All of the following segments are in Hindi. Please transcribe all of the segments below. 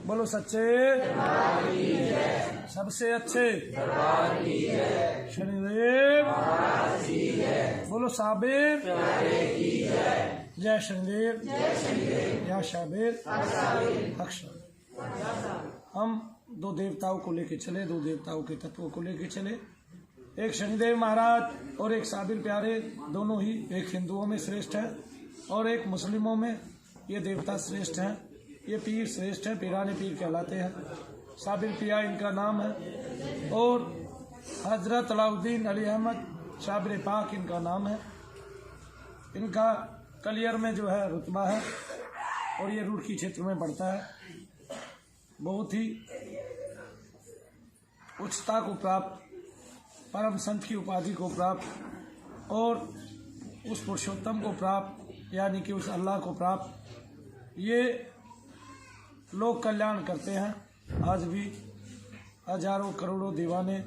बोलो सच्चे सबसे अच्छे शनिदेव, बोलो साबिर जय शनिदेव, या शाबिर अक्षर। हम दो देवताओं को लेके चले, दो देवताओं के तत्वों को लेके चले। एक शनिदेव महाराज और एक साबिर प्यारे, दोनों ही एक हिंदुओं में श्रेष्ठ है और एक मुस्लिमों में ये देवता श्रेष्ठ है। ये पीर श्रेष्ठ है, पीराने पीर कहलाते हैं। साबिर पिया इनका नाम है और हजरत अलाउद्दीन अली अहमद साबिर पाक इनका नाम है। इनका कलियर में जो है रुतबा है और ये रुड़की क्षेत्र में पड़ता है। बहुत ही उच्चता को प्राप्त, परम संत की उपाधि को प्राप्त और उस पुरुषोत्तम को प्राप्त, यानी कि उस अल्लाह को प्राप्त ये लोग कल्याण करते हैं। आज भी हजारों करोड़ों दीवाने,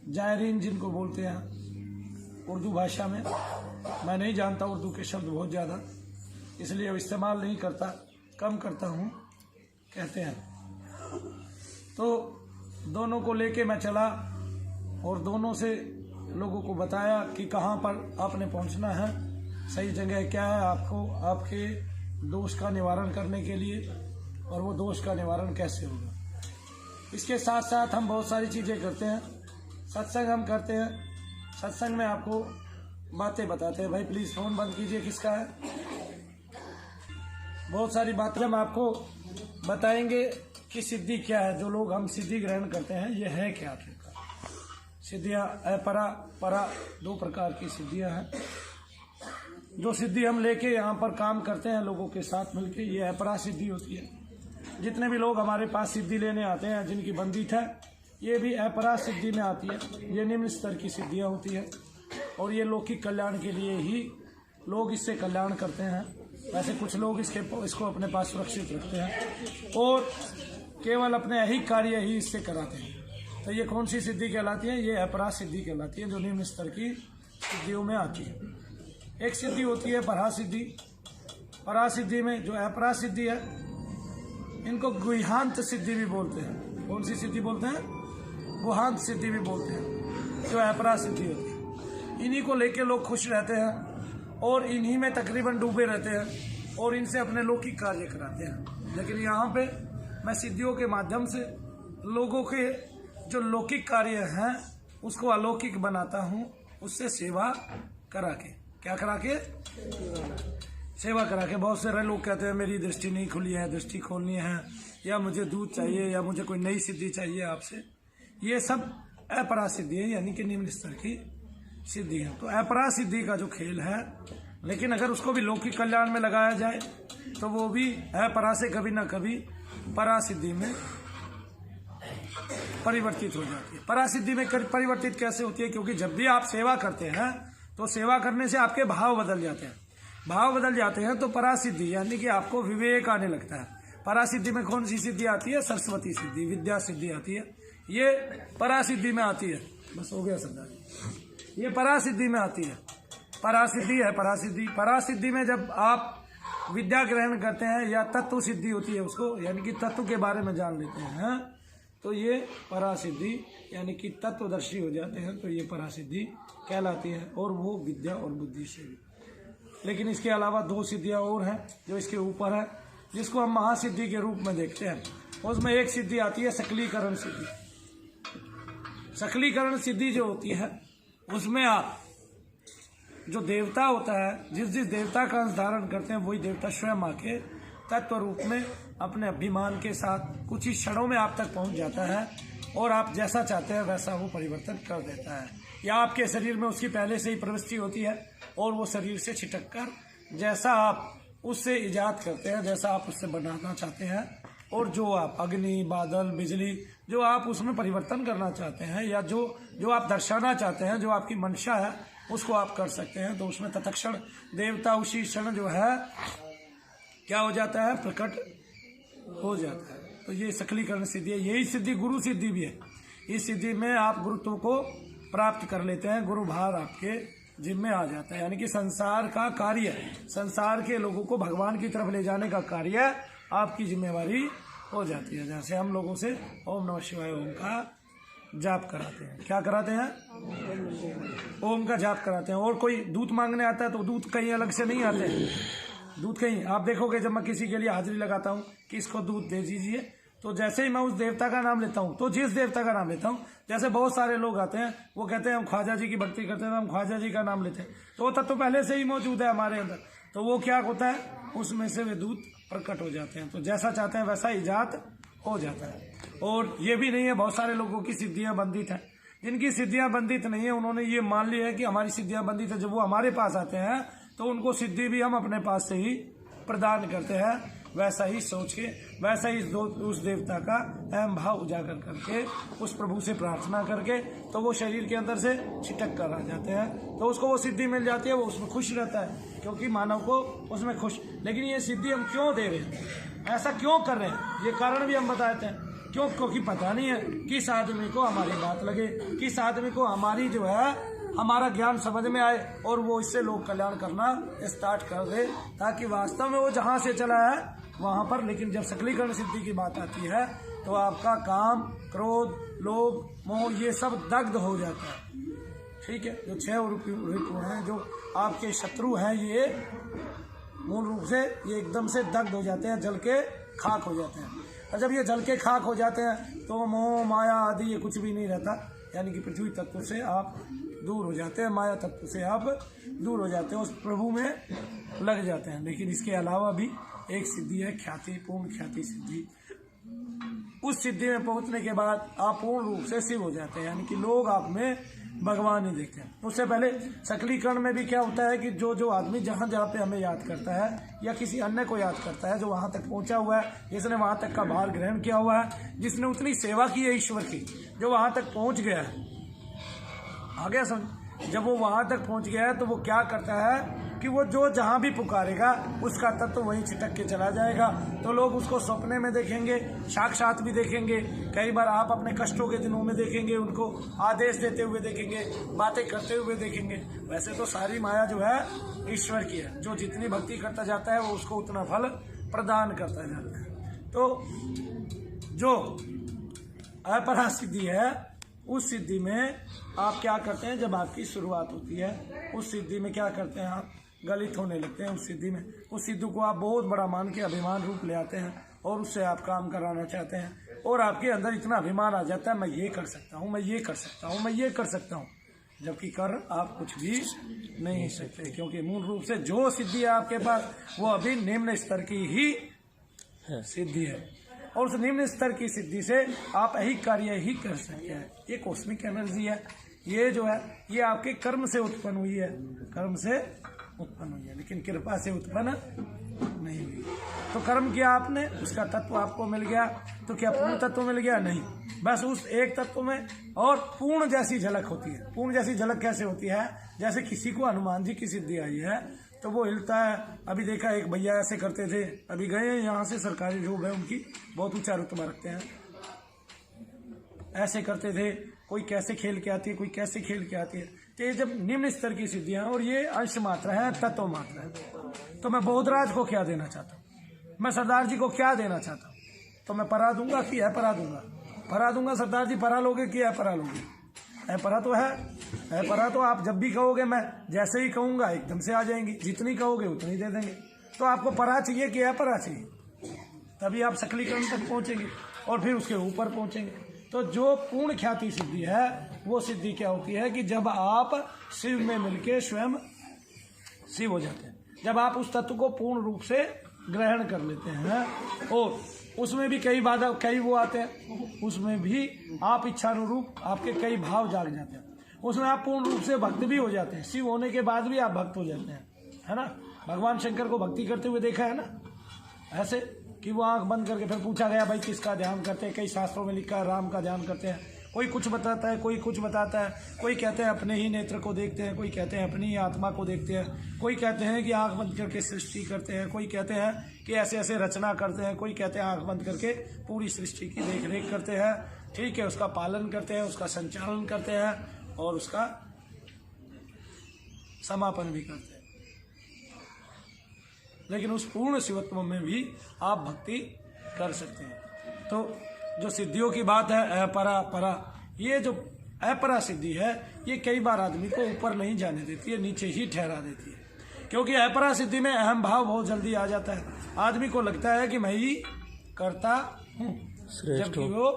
जायरीन जिनको बोलते हैं उर्दू भाषा में, मैं नहीं जानता उर्दू के शब्द बहुत ज़्यादा, इसलिए इस्तेमाल नहीं करता, कम करता हूँ, कहते हैं। तो दोनों को लेके मैं चला और दोनों से लोगों को बताया कि कहाँ पर आपने पहुँचना है, सही जगह क्या है आपको, आपके दोष का निवारण करने के लिए, और वो दोष का निवारण कैसे होगा। इसके साथ साथ हम बहुत सारी चीज़ें करते हैं। सत्संग हम करते हैं, सत्संग में आपको बातें बताते हैं। भाई प्लीज़ फ़ोन बंद कीजिए, किसका है। बहुत सारी बातें हम आपको बताएंगे कि सिद्धि क्या है। जो लोग हम सिद्धि ग्रहण करते हैं, ये है क्या आखिरकार। सिद्धियाँ अपरा परा दो प्रकार की सिद्धियाँ हैं। जो सिद्धि हम लेके यहाँ पर काम करते हैं लोगों के साथ मिलके, ये अपरा सिद्धि होती है। जितने भी लोग हमारे पास सिद्धि लेने आते हैं, जिनकी बंदित है, ये भी अपरा सिद्धि में आती है। ये निम्न स्तर की सिद्धियाँ होती है और ये लौकिक कल्याण के लिए ही लोग इससे कल्याण करते हैं। वैसे कुछ लोग इसको अपने पास सुरक्षित रखते हैं और केवल अपने ऐहिक कार्य ही इससे कराते हैं। तो ये कौन सी सिद्धि कहलाती है? ये अपरा सिद्धि कहलाती है, जो निम्न स्तर की सिद्धियों में आती है। एक सिद्धि होती है परा सिद्धि। परा सिद्धि में जो अपरा सिद्धि है, इनको गुहांत सिद्धि भी बोलते हैं। कौन सी सिद्धि बोलते हैं? गुहांत सिद्धि भी बोलते हैं, जो अपरा सिद्धि होती है। इन्हीं को लेके लोग खुश रहते हैं और इन्हीं में तकरीबन डूबे रहते हैं और इनसे अपने लौकिक कार्य कराते हैं। लेकिन यहाँ पे मैं सिद्धियों के माध्यम से लोगों के जो लौकिक कार्य हैं उसको अलौकिक बनाता हूँ, उससे सेवा करा के। क्या करा के? सेवा करा के। बहुत सारे लोग कहते हैं मेरी दृष्टि नहीं खुली है, दृष्टि खोलनी है, या मुझे दूध चाहिए, या मुझे कोई नई सिद्धि चाहिए आपसे। ये सब अपरा सिद्धि है, यानी कि निम्न स्तर की सिद्धि है। तो अपरा सिद्धि का जो खेल है, लेकिन अगर उसको भी लौकिक कल्याण में लगाया जाए तो वो भी अपरा से कभी ना कभी परा सिद्धि में परिवर्तित हो जाती है। परा सिद्धि में परिवर्तित कैसे होती है? क्योंकि जब भी आप सेवा करते हैं तो सेवा करने से आपके भाव बदल जाते हैं। भाव बदल जाते हैं तो परा सिद्धि, यानी कि आपको विवेक आने लगता है। परा सिद्धि में कौन सी सिद्धि आती है? सरस्वती सिद्धि, विद्या सिद्धि आती है। ये परा सिद्धि में आती है। बस हो गया सरदार। ये परा सिद्धि में आती है। परा सिद्धि है परा सिद्धि। परा सिद्धि में जब आप विद्या ग्रहण करते हैं या तत्व सिद्धि होती है उसको, यानी कि तत्व के बारे में जान लेते हैं, तो ये परा सिद्धि, यानी कि तत्वदर्शी हो जाते हैं, तो ये परा सिद्धि कहलाती है। और वो विद्या और बुद्धि से भी। लेकिन इसके अलावा दो सिद्धियां और हैं जो इसके ऊपर है, जिसको हम महासिद्धि के रूप में देखते हैं। उसमें एक सिद्धि आती है सकलीकरण सिद्धि। सकलीकरण सिद्धि जो होती है, उसमें आप जो देवता होता है, जिस जिस देवता का अंश धारण करते हैं, वही देवता स्वयं आके तत्व रूप में अपने अभिमान के साथ कुछ ही क्षणों में आप तक पहुंच जाता है और आप जैसा चाहते हैं वैसा वो परिवर्तन कर देता है। या आपके शरीर में उसकी पहले से ही प्रविष्टि होती है और वो शरीर से छिटक कर जैसा आप उससे इजाद करते हैं, जैसा आप उससे बनाना चाहते हैं, और जो आप अग्नि, बादल, बिजली, जो आप उसमें परिवर्तन करना चाहते हैं या जो आप दर्शाना चाहते हैं, जो आपकी मंशा है, उसको आप कर सकते हैं। तो उसमें तत्क्षण देवता उसी क्षण जो है क्या हो जाता है? प्रकट हो जाता है। तो ये सकलीकरण सिद्धि है। यही सिद्धि गुरु सिद्धि भी है। इस सिद्धि में आप गुरुत्व को प्राप्त कर लेते हैं, गुरु भार आपके जिम्मे आ जाता है। यानी कि संसार का कार्य, संसार के लोगों को भगवान की तरफ ले जाने का कार्य आपकी जिम्मेवारी हो जाती है। जैसे हम लोगों से ओम नमः शिवाय ओम का जाप कराते हैं। क्या कराते हैं? ओम का जाप कराते हैं। और कोई दूध मांगने आता है तो दूध कहीं अलग से नहीं आते हैं। दूध कहीं आप देखोगे, जब मैं किसी के लिए हाजिरी लगाता हूँ कि इसको दूध दे दीजिए, तो जैसे ही मैं उस देवता का नाम लेता हूँ, तो जिस देवता का नाम लेता हूँ, जैसे बहुत सारे लोग आते हैं वो कहते हैं हम ख्वाजा जी की भक्ति करते हैं, हम ख्वाजा जी का नाम लेते हैं, तो वो तत्व पहले से ही मौजूद है हमारे अंदर। तो वो क्या होता है, उसमें से वे दूध प्रकट हो जाते हैं। तो जैसा चाहते हैं वैसा इजात हो जाता है। और ये भी नहीं है, बहुत सारे लोगों की सिद्धियां बंधित हैं। जिनकी सिद्धियां बंधित नहीं है, उन्होंने ये मान लिया है कि हमारी सिद्धियां बंधित है। जब वो हमारे पास आते हैं तो उनको सिद्धि भी हम अपने पास से ही प्रदान करते हैं। वैसा ही सोच के, वैसा ही उस देवता का अहम भाव उजागर करके, उस प्रभु से प्रार्थना करके, तो वो शरीर के अंदर से छिटक कर आ जाते हैं। तो उसको वो सिद्धि मिल जाती है, वो उसमें खुश रहता है, क्योंकि मानव को उसमें खुश। लेकिन ये सिद्धि हम क्यों दे रहे हैं, ऐसा क्यों कर रहे हैं, ये कारण भी हम बताते हैं। क्यों? क्योंकि पता नहीं है किस आदमी को हमारी बात लगे, किस आदमी को हमारी जो है हमारा ज्ञान समझ में आए और वो इससे लोक कल्याण करना स्टार्ट कर दे, ताकि वास्तव में वो जहाँ से चला है वहाँ पर। लेकिन जब सकलीकरण सिद्धि की बात आती है तो आपका काम, क्रोध, लोभ, मोह ये सब दग्ध हो जाता है। ठीक है, जो 6 रिपु हैं, जो आपके शत्रु हैं, ये मूल रूप से ये एकदम से दग्ध हो जाते हैं, जल के खाक हो जाते हैं। और जब ये जल के खाक हो जाते हैं तो मोह माया आदि ये कुछ भी नहीं रहता, यानी कि पृथ्वी तत्व से आप दूर हो जाते हैं, माया तत्व से आप दूर हो जाते हैं, उस प्रभु में लग जाते हैं। लेकिन इसके अलावा भी एक सिद्धि है, ख्याति, पूर्ण ख्याति सिद्धि। उस सिद्धि में पहुंचने के बाद आप पूर्ण रूप से शिव हो जाते हैं, यानी कि लोग आप में भगवान ही देखते हैं। उससे पहले सकलीकरण में भी क्या होता है कि जो आदमी जहाँ जहाँ पे हमें याद करता है या किसी अन्य को याद करता है, जो वहां तक पहुंचा हुआ है, जिसने वहां तक का भार ग्रहण किया हुआ है, जिसने उतनी सेवा की है ईश्वर की, जो वहां तक पहुंच गया है, आ गया समझ। जब वो वहां तक पहुंच गया है तो वो क्या करता है कि वो जो जहां भी पुकारेगा उसका तत्व वहीं छिटक के चला जाएगा। तो लोग उसको सपने में देखेंगे, साक्षात भी देखेंगे, कई बार आप अपने कष्टों के दिनों में देखेंगे, उनको आदेश देते हुए देखेंगे, बातें करते हुए देखेंगे। वैसे तो सारी माया जो है ईश्वर की है, जो जितनी भक्ति करता जाता है वो उसको उतना फल प्रदान करता जाता है। तो जो अपरा सिद्धि है, उस सिद्धि में आप क्या करते हैं, जब आपकी शुरुआत होती है उस सिद्धि में क्या करते हैं, आप गलित होने लगते हैं उस सिद्धि में। उस सिद्धि को आप बहुत बड़ा मान के अभिमान रूप ले आते हैं और उससे आप काम कराना चाहते हैं, और आपके अंदर इतना अभिमान आ जाता है, मैं ये कर सकता हूँ, मैं ये कर सकता हूँ, मैं ये कर सकता हूँ, जबकि कर आप कुछ भी नहीं सकते। क्योंकि मूल रूप से जो सिद्धि है आपके पास वो अभी निम्न स्तर की ही सिद्धि है, और उस निम्न स्तर की सिद्धि से आप यही कार्य ही कर सकते हैं। ये कॉस्मिक एनर्जी है, ये जो है ये आपके कर्म से उत्पन्न हुई है, कर्म से उत्पन्न हुई है, लेकिन कृपा से उत्पन्न नहीं हुई। तो कर्म किया आपने, उसका तत्व आपको मिल गया, तो क्या पूर्ण तत्व मिल गया? नहीं, बस उस एक तत्व में और पूर्ण जैसी झलक होती है। पूर्ण जैसी झलक कैसे होती है? जैसे किसी को हनुमान जी की सिद्धि आई है तो वो हिलता है। अभी देखा एक भैया ऐसे करते थे, अभी गए यहाँ से, सरकारी जॉब है उनकी, बहुत ऊंचा रुतबा रखते हैं, ऐसे करते थे। कोई कैसे खेल के आती है, कोई कैसे खेल के आती है। तो ये जब निम्न स्तर की सिद्धियां, और ये अंश मात्र है, तत्व मात्र है। तो मैं बोधराज को क्या देना चाहता हूँ, मैं सरदार जी को क्या देना चाहता हूँ? तो मैं परा दूंगा कि अपरा दूंगा? परा दूंगा। सरदार जी परा लोगे कि अपरा लोगे? परा तो है परा, तो आप जब भी कहोगे, मैं जैसे ही कहूंगा एकदम से आ जाएंगी, जितनी कहोगे उतनी दे देंगे। तो आपको परा चाहिए कि अपरा चाहिए? तभी आप सकलीकरण तक पहुंचेंगे और फिर उसके ऊपर पहुंचेंगे। तो जो पूर्ण ख्याति सिद्धि है, वो सिद्धि क्या होती है कि जब आप शिव में मिलके स्वयं शिव हो जाते हैं, जब आप उस तत्व को पूर्ण रूप से ग्रहण कर लेते हैं, और उसमें भी कई बाधा, कई वो आते हैं, उसमें भी आप इच्छानुरूप आपके कई भाव जाग जाते हैं, उसमें आप पूर्ण रूप से भक्त भी हो जाते हैं। शिव होने के बाद भी आप भक्त हो जाते हैं, है ना। भगवान शंकर को भक्ति करते हुए देखा है ना, ऐसे कि वो आंख बंद करके, फिर पूछा गया भाई किसका ध्यान करते हैं, कई शास्त्रों में लिखा है राम का ध्यान करते हैं। कोई कुछ बताता है, कोई कुछ बताता है, कोई कहते हैं अपने ही नेत्र को देखते हैं, कोई कहते हैं अपनी ही आत्मा को देखते हैं, कोई कहते हैं कि आंख बंद करके सृष्टि करते हैं, कोई कहते हैं कि ऐसे ऐसे रचना करते हैं, कोई कहते हैं आंख बंद करके पूरी सृष्टि की देख रेख करते हैं। ठीक है, उसका पालन करते हैं, उसका संचालन करते हैं और उसका समापन भी करते हैं। लेकिन उस पूर्ण शिवत्व में भी आप भक्ति कर सकते हैं। तो जो सिद्धियों की बात है अपरा परा, ये जो अपरा सिद्धि है ये कई बार आदमी को ऊपर नहीं जाने देती है, नीचे ही ठहरा देती है। क्योंकि अपरा सिद्धि में अहम भाव बहुत जल्दी आ जाता है। आदमी को लगता है कि मैं ही करता हूँ, जबकि वो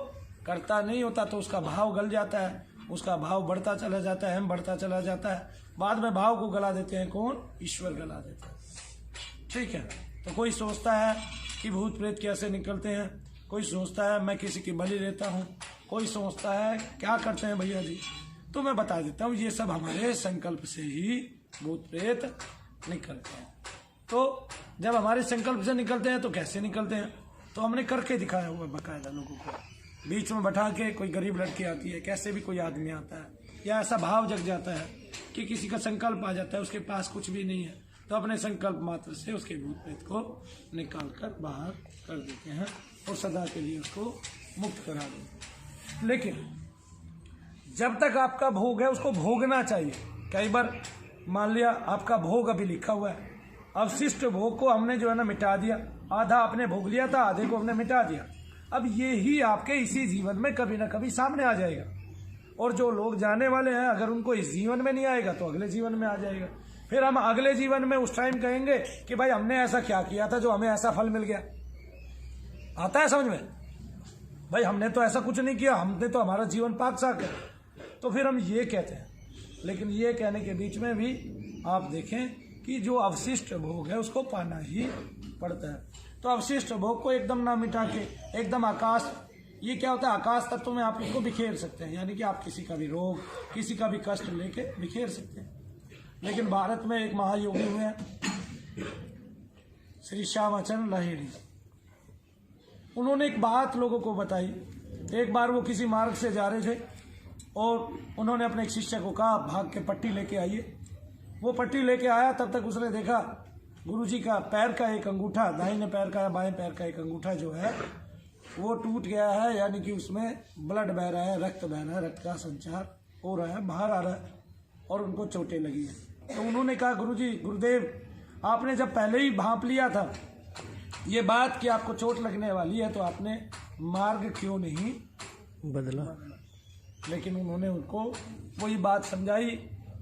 करता नहीं होता। तो उसका भाव गल जाता है, उसका भाव बढ़ता चला जाता है, अहम बढ़ता चला जाता है। बाद में भाव को गला देते हैं कौन? ईश्वर गला देता है। ठीक है। तो कोई सोचता है कि भूत प्रेत कैसे निकलते हैं, कोई सोचता है मैं किसी की बलि लेता हूँ, कोई सोचता है क्या करते हैं भैया जी। तो मैं बता देता हूँ, ये सब हमारे संकल्प से ही भूत प्रेत निकलते हैं। तो जब हमारे संकल्प से निकलते हैं तो कैसे निकलते हैं? तो हमने करके दिखाया हुआ बाकायदा लोगों को। बीच में बैठा के कोई गरीब लड़की आती है, कैसे भी कोई आदमी आता है, या ऐसा भाव जग जाता है कि किसी का संकल्प आ जाता है, उसके पास कुछ भी नहीं है, तो अपने संकल्प मात्र से उसके भूत प्रेत को निकाल कर बाहर कर देते हैं और सदा के लिए उसको मुक्त करा देते। लेकिन जब तक आपका भोग है उसको भोगना चाहिए। कई बार मान लिया आपका भोग अभी लिखा हुआ है, अवशिष्ट भोग को हमने जो है ना मिटा दिया, आधा आपने भोग लिया था, आधे को हमने मिटा दिया। अब ये ही आपके इसी जीवन में कभी ना कभी सामने आ जाएगा। और जो लोग जाने वाले हैं, अगर उनको इस जीवन में नहीं आएगा तो अगले जीवन में आ जाएगा। फिर हम अगले जीवन में उस टाइम कहेंगे कि भाई हमने ऐसा क्या किया था जो हमें ऐसा फल मिल गया। आता है समझ में? भाई हमने तो ऐसा कुछ नहीं किया, हमने तो हमारा जीवन पाक साक है। तो फिर हम ये कहते हैं। लेकिन ये कहने के बीच में भी आप देखें कि जो अवशिष्ट भोग है उसको पाना ही पड़ता है। तो अवशिष्ट भोग को एकदम ना मिटा के एकदम आकाश, ये क्या होता है, आकाश तत्व में आप इसको बिखेर सकते हैं। यानी कि आप किसी का भी रोग, किसी का भी कष्ट लेके बिखेर सकते हैं। लेकिन भारत में एक महायोगी हुए हैं श्री श्यामाचरण लाहिड़ी, उन्होंने एक बात लोगों को बताई। एक बार वो किसी मार्ग से जा रहे थे और उन्होंने अपने एक शिष्य को कहा भाग के पट्टी लेके आइए। वो पट्टी लेके आया, तब तक उसने देखा गुरुजी का पैर का एक अंगूठा, दाहिने पैर का बाएं पैर का एक अंगूठा जो है वो टूट गया है। यानी कि उसमें ब्लड बह रहा है, रक्त बह रहा है, रक्त का संचार हो रहा है, बाहर आ रहा है और उनको चोटें लगी हैं। तो उन्होंने कहा गुरुजी, गुरुदेव, आपने जब पहले ही भांप लिया था ये बात कि आपको चोट लगने वाली है, तो आपने मार्ग क्यों नहीं बदला? लेकिन उन्होंने उनको वही बात समझाई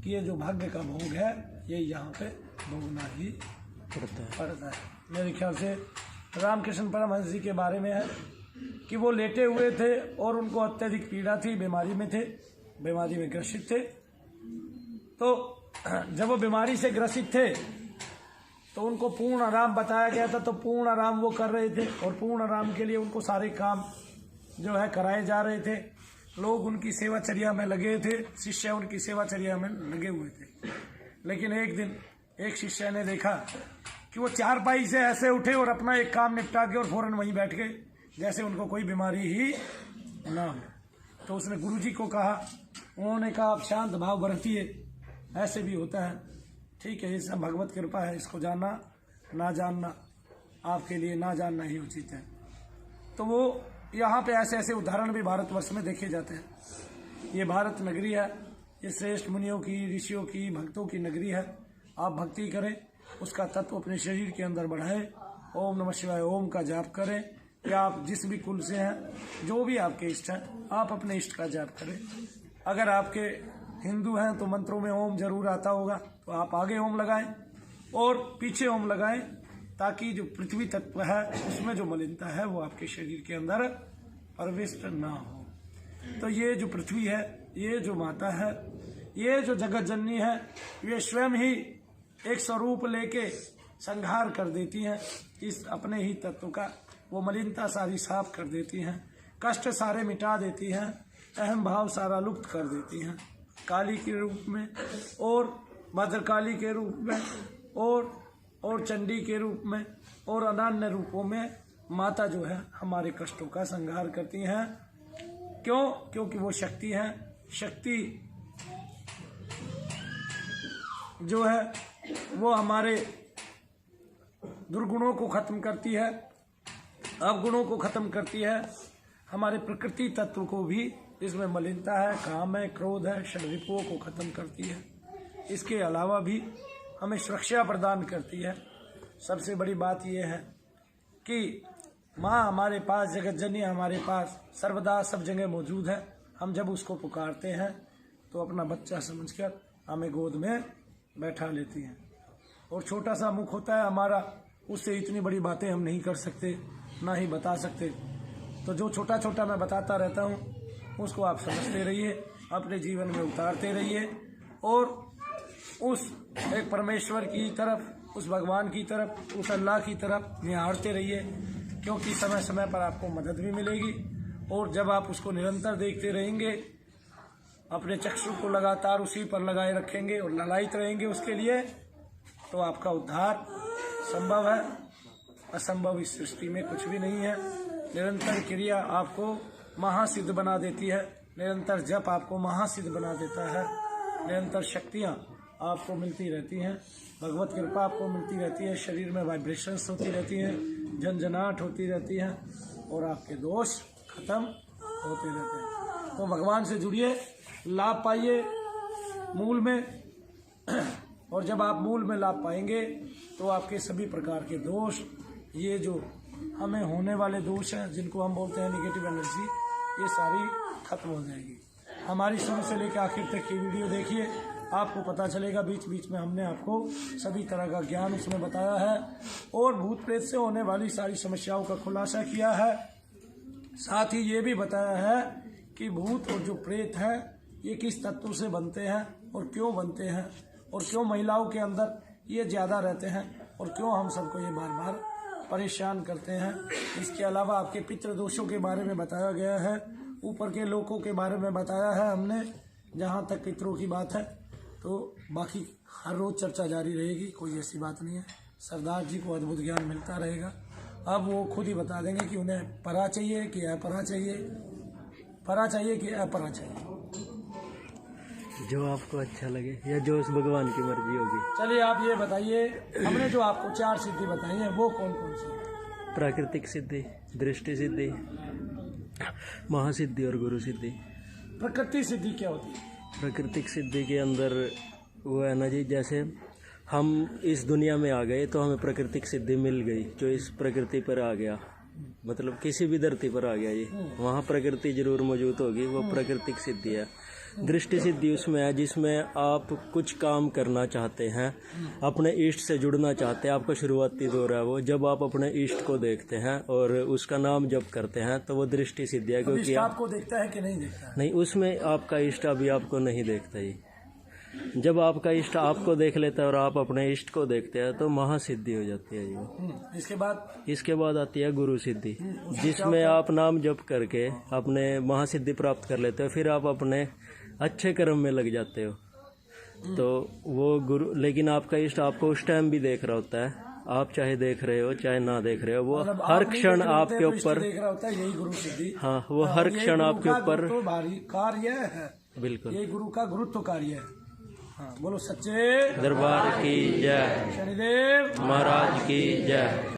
कि ये जो भाग्य का भोग है ये यहाँ पे भोगना ही पड़ता है। मेरे ख्याल से रामकृष्ण परमहंस जी के बारे में है कि वो लेटे हुए थे और उनको अत्यधिक पीड़ा थी, बीमारी में थे, बीमारी में ग्रसित थे। तो जब वो बीमारी से ग्रसित थे तो उनको पूर्ण आराम बताया गया था, तो पूर्ण आराम वो कर रहे थे और पूर्ण आराम के लिए उनको सारे काम जो है कराए जा रहे थे। लोग उनकी सेवाचर्या में लगे थे, शिष्य उनकी सेवाचर्या में लगे हुए थे। लेकिन एक दिन एक शिष्य ने देखा कि वो चारपाई से ऐसे उठे और अपना एक काम निपटा के और फौरन वहीं बैठ गए, जैसे उनको कोई बीमारी ही ना हो। तो उसने गुरुजी को कहा, उन्होंने कहा आप शांत भाव बरतिए, ऐसे भी होता है, ठीक है, ये सब भगवत कृपा है, इसको जानना ना जानना आपके लिए ना जानना ही उचित है। तो वो यहाँ पे ऐसे ऐसे उदाहरण भी भारतवर्ष में देखे जाते हैं। ये भारत नगरी है, ये श्रेष्ठ मुनियों की, ऋषियों की, भक्तों की नगरी है। आप भक्ति करें, उसका तत्व अपने शरीर के अंदर बढ़ाएं, ओम नमः शिवाय ओम का जाप करें, या आप जिस भी कुल से हैं, जो भी आपके इष्ट हैं, आप अपने इष्ट का जाप करें। अगर आपके हिंदू हैं तो मंत्रों में ओम जरूर आता होगा, तो आप आगे ओम लगाएं और पीछे ओम लगाएं, ताकि जो पृथ्वी तत्व है उसमें जो मलिनता है वो आपके शरीर के अंदर प्रविष्ट ना हो। तो ये जो पृथ्वी है, ये जो माता है, ये जो जगत जननी है, ये स्वयं ही एक स्वरूप लेके संहार कर देती हैं इस अपने ही तत्व का। वो मलिनता सारी साफ कर देती हैं, कष्ट सारे मिटा देती हैं, अहम भाव सारा लुप्त कर देती हैं, काली के रूप में और भद्रकाली के रूप में और चंडी के रूप में और अनन्य रूपों में माता जो है हमारे कष्टों का संहार करती हैं। क्यों? क्योंकि वो शक्ति है। शक्ति जो है वो हमारे दुर्गुणों को खत्म करती है, अवगुणों को खत्म करती है, हमारे प्रकृति तत्व को भी, इसमें मलिनता है, काम है, क्रोध है, षड्रिपुओं को खत्म करती है। इसके अलावा भी हमें सुरक्षा प्रदान करती है। सबसे बड़ी बात यह है कि माँ हमारे पास, जगत जननी हमारे पास सर्वदा सब जगह मौजूद है। हम जब उसको पुकारते हैं तो अपना बच्चा समझकर हमें गोद में बैठा लेती हैं। और छोटा सा मुख होता है हमारा, उससे इतनी बड़ी बातें हम नहीं कर सकते, ना ही बता सकते। तो जो छोटा छोटा मैं बताता रहता हूँ उसको आप समझते रहिए, अपने जीवन में उतारते रहिए और उस एक परमेश्वर की तरफ, उस भगवान की तरफ, उस अल्लाह की तरफ निहारते रहिए, क्योंकि समय समय पर आपको मदद भी मिलेगी। और जब आप उसको निरंतर देखते रहेंगे, अपने चक्षु को लगातार उसी पर लगाए रखेंगे और ललायित रहेंगे उसके लिए, तो आपका उद्धार संभव है। असंभव इस सृष्टि में कुछ भी नहीं है। निरंतर क्रिया आपको महासिद्ध बना देती है, निरंतर जप आपको महासिद्ध बना देता है, निरंतर शक्तियाँ आपको मिलती रहती हैं, भगवत कृपा आपको मिलती रहती है, शरीर में वाइब्रेशंस होती रहती हैं, झंझनाहट होती रहती है और आपके दोष खत्म होते रहते हैं। तो भगवान से जुड़िए, लाभ पाइए मूल में। और जब आप मूल में लाभ पाएंगे तो आपके सभी प्रकार के दोष, ये जो हमें होने वाले दोष हैं जिनको हम बोलते हैं नेगेटिव एनर्जी, ये सारी खत्म हो जाएगी। हमारी शुरू से लेकर आखिर तक की वीडियो देखिए, आपको पता चलेगा। बीच बीच में हमने आपको सभी तरह का ज्ञान उसमें बताया है और भूत प्रेत से होने वाली सारी समस्याओं का खुलासा किया है। साथ ही ये भी बताया है कि भूत और जो प्रेत हैं ये किस तत्व से बनते हैं और क्यों बनते हैं, और क्यों महिलाओं के अंदर ये ज़्यादा रहते हैं, और क्यों हम सबको ये बार बार परेशान करते हैं। इसके अलावा आपके पितृ दोषों के बारे में बताया गया है, ऊपर के लोगों के बारे में बताया है हमने, जहाँ तक पितरों की बात है। तो बाकी हर रोज़ चर्चा जारी रहेगी, कोई ऐसी बात नहीं है। सरदार जी को अद्भुत ज्ञान मिलता रहेगा। अब वो खुद ही बता देंगे कि उन्हें परा चाहिए कि अपरा चाहिए, परा चाहिए कि अपरा चाहिए, जो आपको अच्छा लगे या जो उस भगवान की मर्जी होगी। चलिए आप ये बताइए, हमने जो आपको 4 सिद्धि बताई है वो कौन कौन सी है? प्राकृतिक सिद्धि, दृष्टि सिद्धि, महासिद्धि और गुरु सिद्धि। प्रकृति सिद्धि क्या होती है? प्राकृतिक सिद्धि के अंदर वो है ना जी, जैसे हम इस दुनिया में आ गए तो हमें प्राकृतिक सिद्धि मिल गई, जो इस प्रकृति पर आ गया, मतलब किसी भी धरती पर आ गया जी, वहाँ प्रकृति जरूर मौजूद होगी, वो प्राकृतिक सिद्धि है। दृष्टि सिद्धि उसमें है जिसमें आप कुछ काम करना चाहते हैं, अपने इष्ट से जुड़ना चाहते हैं, आपका शुरुआती दौर है वो, जब आप अपने इष्ट को देखते हैं और उसका नाम जप करते हैं तो वो दृष्टि सिद्धि है। क्योंकि आपको देखता है कि नहीं देखता है? नहीं, उसमें आपका इष्ट अभी आपको नहीं देखता ही। जब आपका इष्ट आपको देख लेता है और आप अपने इष्ट को देखते हैं तो महासिद्धि हो जाती है जी। इसके बाद आती है गुरु सिद्धि, जिसमें आप नाम जप करके अपने महासिद्धि प्राप्त कर लेते हो, फिर आप अपने अच्छे कर्म में लग जाते हो। तो वो गुरु, लेकिन आपका इष्ट आपको उस टाइम भी देख रहा होता है, आप चाहे देख रहे हो चाहे ना देख रहे हो, वो हर क्षण आपके ऊपर देख रहा होता है। यही गुरु सिद्धि। हाँ, वो हर क्षण आपके ऊपर कार्य है। बिल्कुल, ये गुरु का गुरुत्व कार्य है। हाँ, बोलो सच्चे दरबार की जय, शनिदेव महाराज की जय।